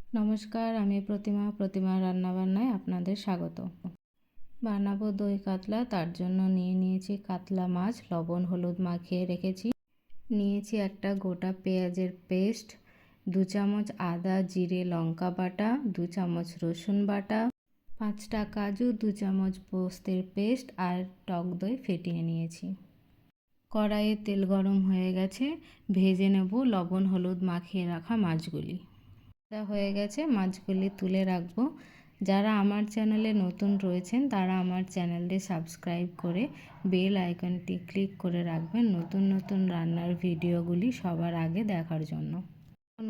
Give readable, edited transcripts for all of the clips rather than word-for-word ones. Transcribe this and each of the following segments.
নমস্কার, আমি প্রতিমা রান্নাবান্নায় আপনাদের স্বাগত। বানাবো দই কাতলা, তার জন্য নিয়ে নিয়েছি কাতলা মাছ, লবণ হলুদ মাখিয়ে রেখেছি। নিয়েছি একটা গোটা পেঁয়াজের পেস্ট, 2 চামচ আদা জিরে লঙ্কা বাটা, 2 চামচ রসুন বাটা, 5টা কাজু, 2 চামচ পোস্তের পেস্ট আর টক দই ফেটিয়ে নিয়েছি। কড়াইয়ে তেল গরম হয়ে গেছে, ভেজে নেব লবণ হলুদ মাখিয়ে রাখা মাছগুলি। হয়ে গেছে, মাছগুলি তুলে রাখবো। যারা আমার চ্যানেলে নতুন রয়েছেন তারা আমার চ্যানেলটি সাবস্ক্রাইব করে বেল আইকনটি ক্লিক করে রাখবেন নতুন নতুন রান্নার ভিডিওগুলি সবার আগে দেখার জন্য।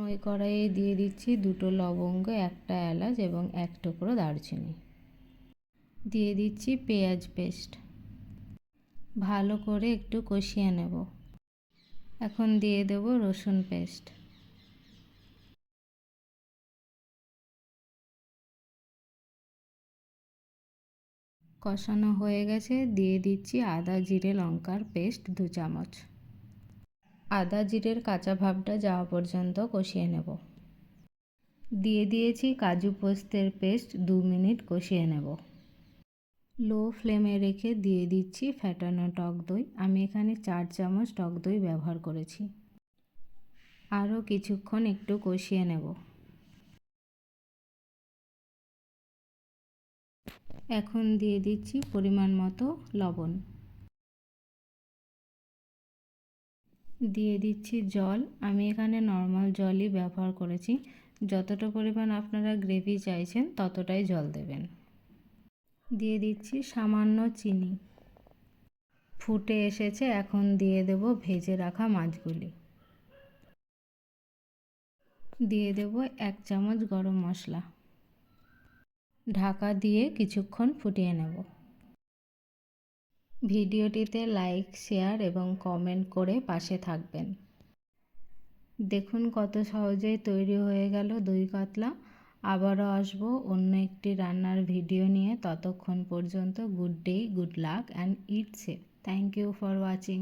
ওই কড়াইয়ে দিয়ে দিচ্ছি 2টো লবঙ্গ, 1টা এলাচ এবং 1 টুকরো দারচিনি। দিয়ে দিচ্ছি পেঁয়াজ পেস্ট, ভালো করে একটু কষিয়ে নেব। এখন দিয়ে দেব রসুন পেস্ট। কষানো হয়ে গেছে, দিয়ে দিচ্ছি আদা জিরে লঙ্কার পেস্ট 2 চামচ। আদা জিরের কাঁচা ভাবটা যাওয়া পর্যন্ত কষিয়ে নেব। দিয়ে দিয়েছি কাজু পোস্তের পেস্ট, 2 মিনিট কষিয়ে নেব। লো ফ্লেমে রেখে দিয়ে দিচ্ছি ফেটানো টক দই। আমি এখানে 4 চামচ টক দই ব্যবহার করেছি। আরও কিছুক্ষণ একটু কষিয়ে নেব। এখন দিয়ে দিচ্ছি পরিমাণ মতো লবণ। দিয়ে দিচ্ছি জল। আমি এখানে নর্মাল জলই ব্যবহার করেছি। যতটা পরিমাণ আপনারা গ্রেভি চাইছেন ততটাই জল দেবেন। দিয়ে দিচ্ছি সামান্য চিনি। ফুটে এসেছে, এখন দিয়ে দেব ভেজে রাখা মাছগুলি। দিয়ে দেব 1 চামচ গরম মশলা। ঢাকা দিয়ে কিছুক্ষণ ফুটিয়ে নেব। ভিডিওটিতে লাইক শেয়ার এবং কমেন্ট করে পাশে থাকবেন। দেখুন কত সহজেই তৈরি হয়ে গেল দই কাতলা। আবারও আসবো অন্য একটি রান্নার ভিডিও নিয়ে। ততক্ষণ পর্যন্ত good day, good luck and eat safe. Thank you for watching.